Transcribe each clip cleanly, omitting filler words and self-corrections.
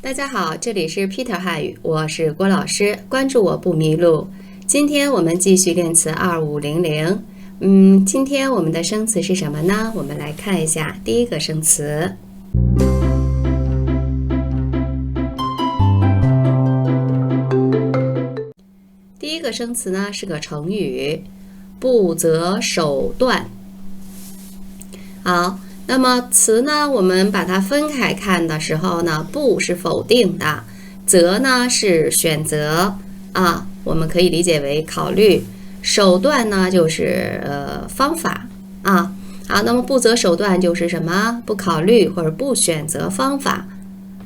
大家好，这里是 Peter 汉语，我是郭老师，关注我不迷路。今天我们继续练词2500。今天我们的生词是什么呢？我们来看一下第一个生词。第一个生词呢是个成语，不择手段。好。那么词呢，我们把它分开看的时候呢，不是否定的，择呢是选择啊，我们可以理解为考虑，手段呢就是方法啊。好，那么不择手段就是什么？不考虑或者不选择方法。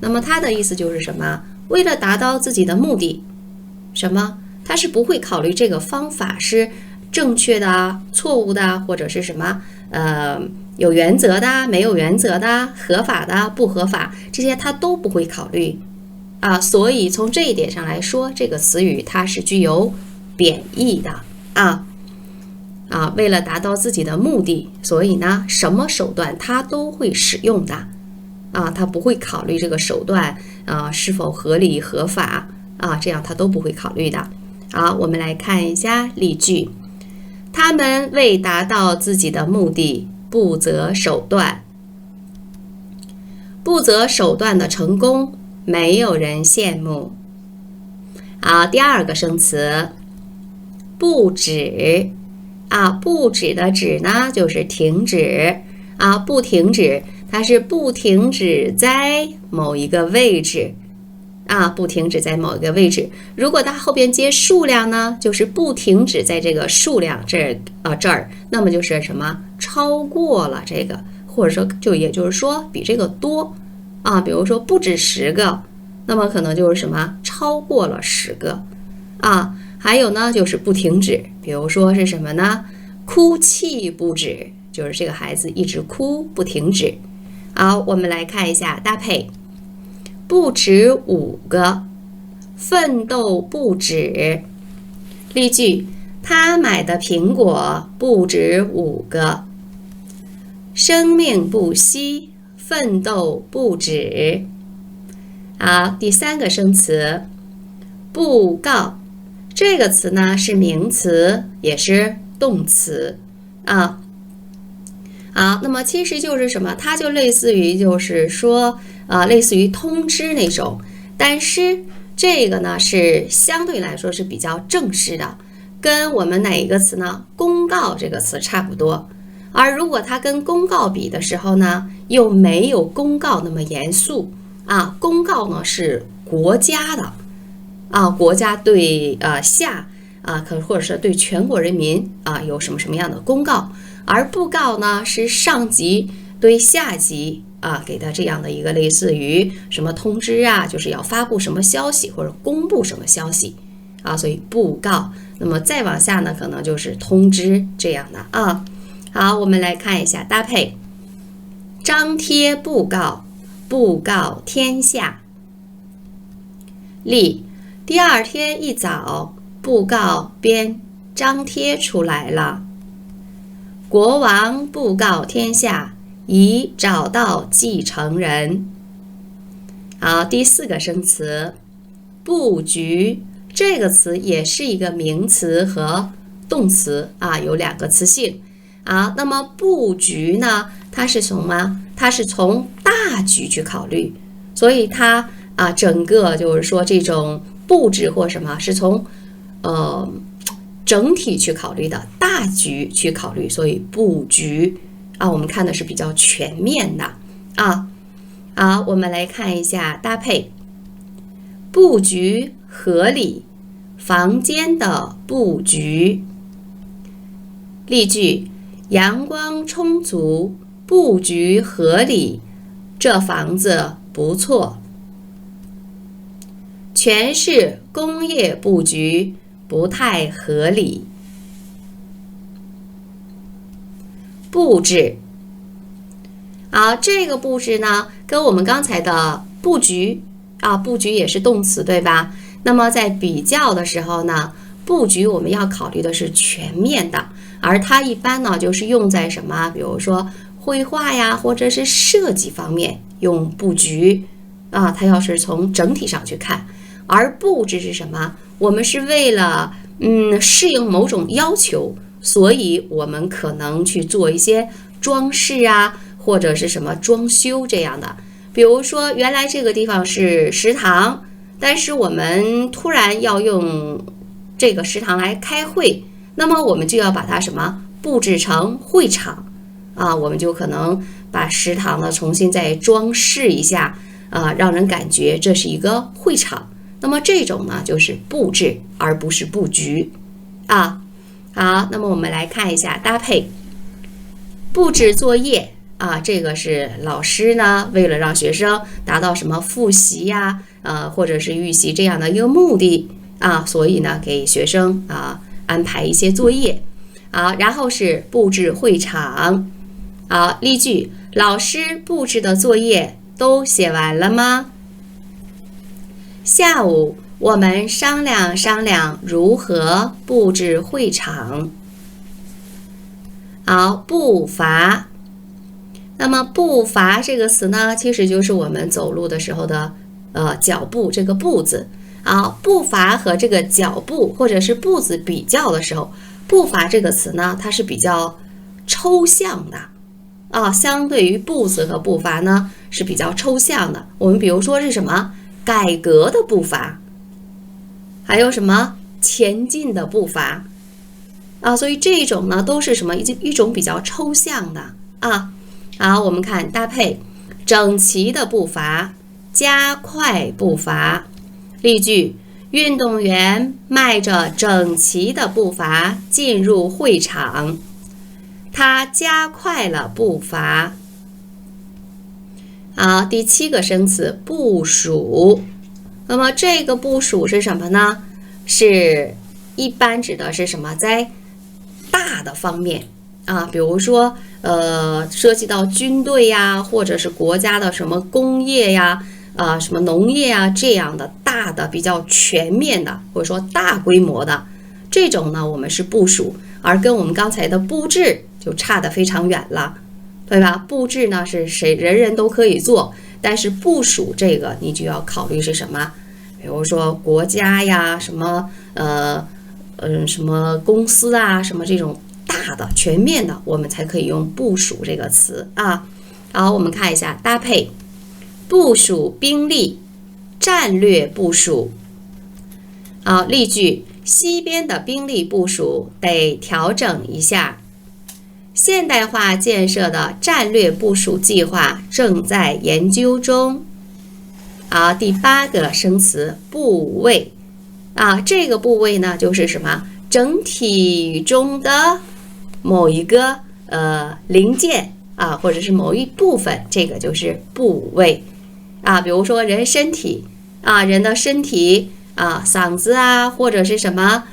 那么它的意思就是什么？为了达到自己的目的，什么？他是不会考虑这个方法是正确的、错误的，或者是什么有原则的、没有原则的、合法的、不合法，这些他都不会考虑啊。所以从这一点上来说，这个词语它是具有贬义的为了达到自己的目的，所以呢，什么手段他都会使用的他不会考虑这个手段是否合理合法这样他都不会考虑的。好，我们来看一下例句：他们为达到自己的目的不择手段。不择手段的成功，没有人羡慕。好，第二个生词，不止不止的止呢，就是停止不停止，它是不停止在某一个位置不停止在某一个位置。如果它后边接数量呢，就是不停止在这个数量这儿，那么就是什么？超过了这个，或者说也就是说比这个多比如说不止10个，那么可能就是什么？超过了10个还有呢，就是不停止，比如说是什么呢？哭泣不止，就是这个孩子一直哭不停止。好，我们来看一下搭配。不止5个，奋斗不止。例句：他买的苹果不止5个。生命不息，奋斗不止。好，第三个生词，布告。这个词呢是名词，也是动词好，那么其实就是什么？它就类似于就是说类似于通知那种，但是这个呢是相对来说是比较正式的，跟我们哪一个词呢？公告这个词差不多。而如果它跟公告比的时候呢，又没有公告那么严肃公告呢是国家的国家对或者是对全国人民有什么样的公告，而布告呢是上级对下级给的这样的一个类似于什么通知就是要发布什么消息或者公布什么消息所以布告。那么再往下呢，可能就是通知这样的好，我们来看一下搭配：张贴布告，布告天下。例：第二天一早，布告便张贴出来了。国王布告天下，已找到继承人。好，第四个生词，布局。这个词也是一个名词和动词有2个词性那么布局呢，它是从什么？它是从大局去考虑，所以它整个就是说这种布置或什么是从整体去考虑的，大局去考虑，所以布局我们看的是比较全面的好，我们来看一下搭配：布局合理，房间的布局。例句：阳光充足，布局合理，这房子不错。全是工业布局，不太合理。布置好，这个布置呢跟我们刚才的布局布局也是动词对吧？那么在比较的时候呢，布局我们要考虑的是全面的，而它一般呢就是用在什么？比如说绘画呀，或者是设计方面用布局啊，它要是从整体上去看。而布置是什么？我们是为了适应某种要求，所以我们可能去做一些装饰啊，或者是什么装修这样的。比如说原来这个地方是食堂，但是我们突然要用这个食堂来开会，那么我们就要把它什么布置成会场啊，我们就可能把食堂呢重新再装饰一下啊，让人感觉这是一个会场。那么这种呢就是布置，而不是布局啊。好，那么我们来看一下搭配。布置作业啊，这个是老师呢为了让学生达到什么复习呀，或者是预习这样的一个目的啊，所以呢给学生安排一些作业。好，然后是布置会场。好，例句：老师布置的作业都写完了吗？下午我们商量商量如何布置会场。好，步伐。那么步伐这个词呢，其实就是我们走路的时候的脚步，这个步字。好，步伐和这个脚步或者是步子比较的时候，步伐这个词呢，它是比较抽象的啊，相对于步子和步伐呢是比较抽象的。我们比如说是什么？改革的步伐，还有什么前进的步伐啊？所以这种呢都是什么一种比较抽象的啊。好，我们看搭配：整齐的步伐，加快步伐。例句：运动员迈着整齐的步伐进入会场，他加快了步伐。好，第7个生词部署。那么这个部署是什么呢？是一般指的是什么？在大的方面啊，比如说涉及到军队呀，或者是国家的什么工业呀，什么农业啊这样的大的比较全面的，或者说大规模的这种呢，我们是部署，而跟我们刚才的布置就差得非常远了。对吧？布置呢是人人都可以做，但是部署这个你就要考虑是什么？比如说国家呀，什么什么公司啊，什么这种大的全面的，我们才可以用部署这个词啊。好，我们看一下搭配：部署兵力，战略部署。好，例句：西边的兵力部署得调整一下。现代化建设的战略部署计划正在研究中。好，第8个生词部位啊，这个部位呢就是什么？整体中的某一个零件啊，或者是某一部分，这个就是部位啊。比如说人身体啊，人的身体啊，嗓子啊，或者是什么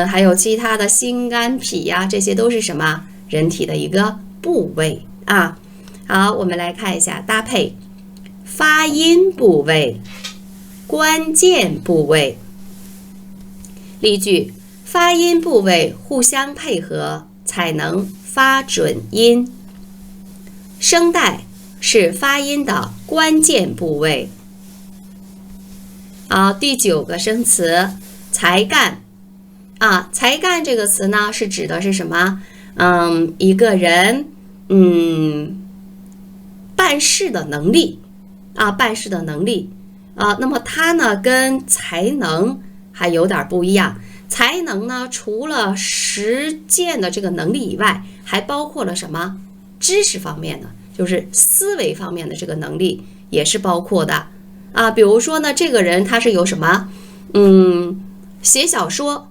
还有其他的心肝脾呀，这些都是什么？人体的一个部位啊。好，我们来看一下搭配：发音部位，关键部位。例句：发音部位互相配合才能发准音。声带是发音的关键部位。好，第9个生词才干啊，才干这个词呢是指的是什么？一个人办事的能力啊，办事的能力啊。那么它呢跟才能还有点不一样。才能呢除了实践的这个能力以外，还包括了什么？知识方面的，就是思维方面的这个能力也是包括的啊。比如说呢，这个人他是有什么？写小说。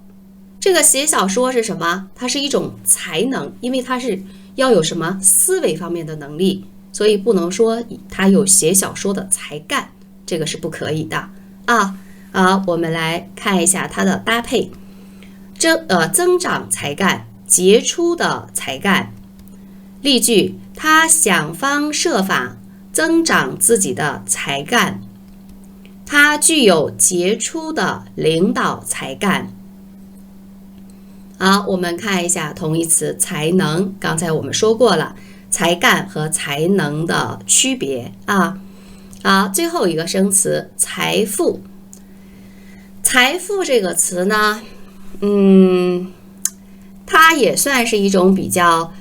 这个写小说是什么？它是一种才能，因为它是要有什么思维方面的能力，所以不能说他有写小说的才干，这个是不可以的啊。好，我们来看一下它的搭配：增长才干，杰出的才干。例句：他想方设法增长自己的才干，他具有杰出的领导才干。好，我们看一下同义词才能，刚才我们说过了才干和才能的区别啊。最后一个生词财富。财富这个词呢，它也算是一种比较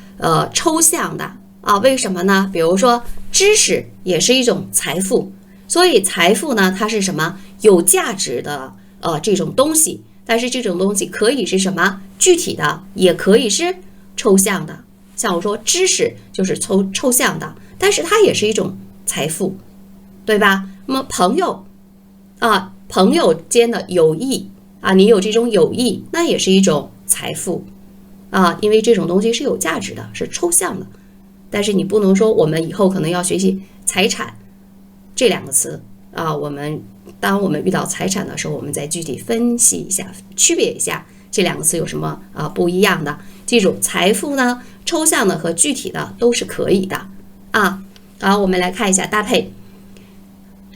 抽象的为什么呢？比如说知识也是一种财富，所以财富呢，它是什么？有价值的这种东西，但是这种东西可以是什么？具体的，也可以是抽象的。像我说知识就是抽象的，但是它也是一种财富，对吧？那么朋友朋友间的友谊你有这种友谊，那也是一种财富因为这种东西是有价值的，是抽象的。但是你不能说我们以后可能要学习财产这两个词当我们遇到财产的时候，我们再具体分析一下，区别一下这两个词有什么不一样的。记住，财富呢，抽象的和具体的都是可以的好，我们来看一下搭配：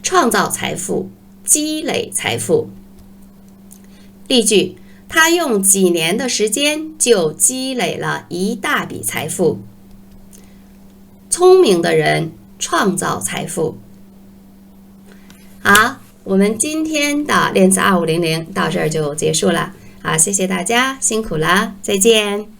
创造财富，积累财富。例句：他用几年的时间就积累了一大笔财富。聪明的人创造财富。好，我们今天的练词2500到这儿就结束了。好，谢谢大家，辛苦了，再见。